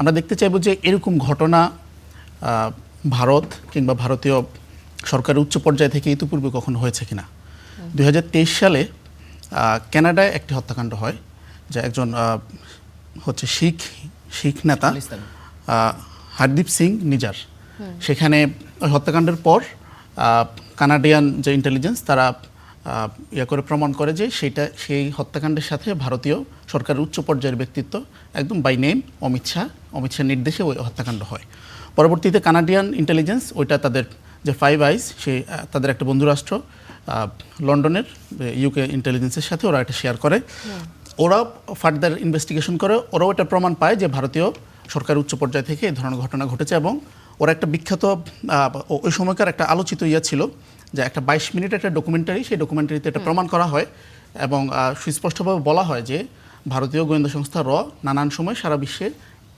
আমরা দেখতে চাইব যে এরকম ঘটনা ভারত কিংবা ভারতীয় সরকারের উচ্চ পর্যায় থেকে ইতিপূর্বে কখনো হয়েছে কিনা। 2023 সালে কানাডায় একটি হত্যাকাণ্ড হয়, যা একজন হচ্ছে শিখ নেতা হরদীপ সিং নিজার। সেখানে ওই হত্যাকাণ্ডের পর কানাডিয়ান যে ইন্টেলিজেন্স তারা করে প্রমাণ করে যে সেই হত্যাকাণ্ডের সাথে ভারতীয় সরকারের উচ্চ পর্যায়ের ব্যক্তিত্ব একদম বাই নেম অমিত শাহ নির্দেশে ওই হত্যাকাণ্ড হয়। পরবর্তীতে কানাডিয়ান ইন্টেলিজেন্স ওইটা তাদের যে 5 আইস তাদের একটা বন্ধুরাষ্ট্র লন্ডনের ইউকে ইন্টেলিজেন্সের সাথে ওরা এটা শেয়ার করে। ওরা ফার্দার ইনভেস্টিগেশন করে, ওরাও এটা প্রমাণ পায় যে ভারতীয় সরকারের উচ্চ পর্যায় থেকে এই ধরনের ঘটনা ঘটেছে। এবং ওরা একটা বিখ্যাত ওই সময়কার একটা আলোচিত ছিল যে একটা 22 মিনিট একটা ডকুমেন্টারি, সেই ডকুমেন্টারিতে এটা প্রমাণ করা হয় এবং সুস্পষ্টভাবে বলা হয় যে ভারতীয় গোয়েন্দা সংস্থা নানান সময় সারা বিশ্বে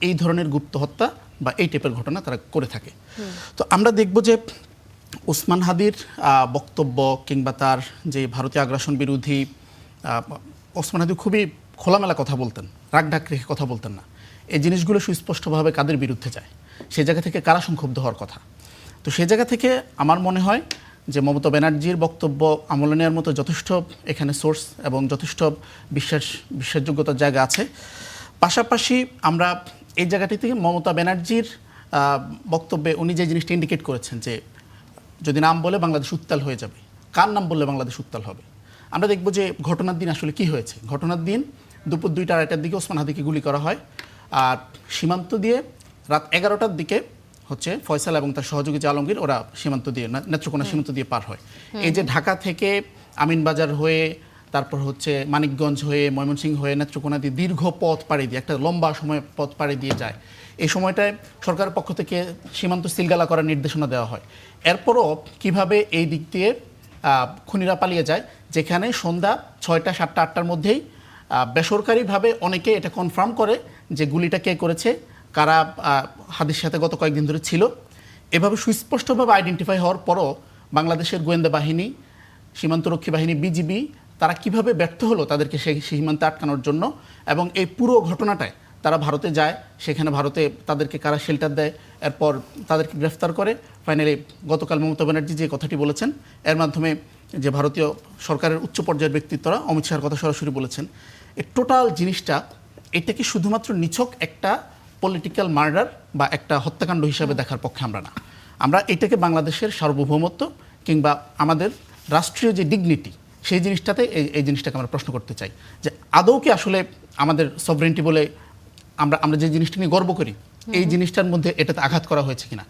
এই ধরনের গুপ্ত হত্যা বা এই টাইপের ঘটনা তারা করে থাকে। তো আমরা দেখব যে ওসমান হাদির বক্তব্য কিংবা তার যে ভারতীয় আগ্রাসন বিরোধী, ওসমান হাদি খুবই খোলামেলা কথা বলতেন, রাগ ঢাক রেখে কথা বলতেন না। এই জিনিসগুলো সুস্পষ্টভাবে কাদের বিরুদ্ধে যায়, সেই জায়গা থেকে কারা সংক্ষুব্ধ হওয়ার কথা। তো সেই জায়গা থেকে আমার মনে হয় যে মমতা ব্যানার্জির বক্তব্য আমলে নেওয়ার মতো যথেষ্ট এখানে সোর্স এবং যথেষ্ট বিশ্বাসযোগ্যতার জায়গা আছে। পাশাপাশি আমরা এই জায়গাটি থেকে মমতা ব্যানার্জির বক্তব্যে উনি যে জিনিসটা ইন্ডিকেট করেছেন যে যদি নাম বলে বাংলাদেশ উত্তাল হয়ে যাবে, কার নাম বললে বাংলাদেশ উত্তাল হবে। আমরা দেখব যে ঘটনার দিন আসলে কি হয়েছে। ঘটনার দিন দুপুর 2টা-2:30টার দিকে ওসমান হাদিকে গুলি করা হয়, আর সীমান্ত দিয়ে রাত 11টার দিকে হচ্ছে ফয়সাল এবং তার সহযোগী যে আলমগীর ওরা সীমান্ত দিয়ে নেত্রকোনা সীমান্ত দিয়ে পার হয়। এই যে ঢাকা থেকে আমিনবাজার হয়ে তারপর হচ্ছে মানিকগঞ্জ হয়ে ময়মনসিংহ হয়ে নেত্রকোনা দিয়ে দীর্ঘ পথ পাড়ি দিয়ে একটা লম্বা সময় পথ পাড়ি দিয়ে যায়। এই সময়টায় সরকারের পক্ষ থেকে সীমান্ত সিলগালা করার নির্দেশনা দেওয়া হয়। এরপরও কিভাবে এই দিক দিয়ে খুনিরা পালিয়ে যায়, যেখানে সন্ধ্যা 6টা 7টা 8টার মধ্যেই বেসরকারিভাবে অনেকে এটা কনফার্ম করে যে গুলিটা কে করেছে, কারা হাদির সাথে গত কয়েকদিন ধরে ছিল। এভাবে সুস্পষ্টভাবে আইডেন্টিফাই হওয়ার পরও বাংলাদেশের গোয়েন্দা বাহিনী, সীমান্তরক্ষী বাহিনী, বিজিবি তারা কিভাবে ব্যর্থ হলো তাদেরকে সেই সীমান্তে আটকানোর জন্য। এবং এই পুরো ঘটনাটায় তারা ভারতে যায়, সেখানে ভারতে তাদেরকে কারা শেল্টার দেয়, এরপর তাদেরকে গ্রেফতার করে। ফাইনালি গতকাল মমতা ব্যানার্জি যে কথাটি বলেছেন, এর মাধ্যমে যে ভারতীয় সরকারের উচ্চ পর্যায়ের ব্যক্তিত্বরা অমিত শাহর কথা সরাসরি বলেছেন। এই টোটাল জিনিসটা এটা কি শুধুমাত্র নিছক একটা পলিটিক্যাল মার্ডার বা একটা হত্যাকাণ্ড হিসাবে দেখার পক্ষে আমরা না। আমরা এটাকে বাংলাদেশের সার্বভৌমত্ব কিংবা আমাদের রাষ্ট্রীয় যে ডিগনিটি, সেই জিনিসটাতে এই জিনিসটাকে আমরা প্রশ্ন করতে চাই যে আদৌ কি আসলে আমাদের সভরেন্টি বলে আমরা যে জিনিসটা নিয়ে গর্ব করি, এই জিনিসটার মধ্যে এটাতে আঘাত করা হয়েছে কিনা।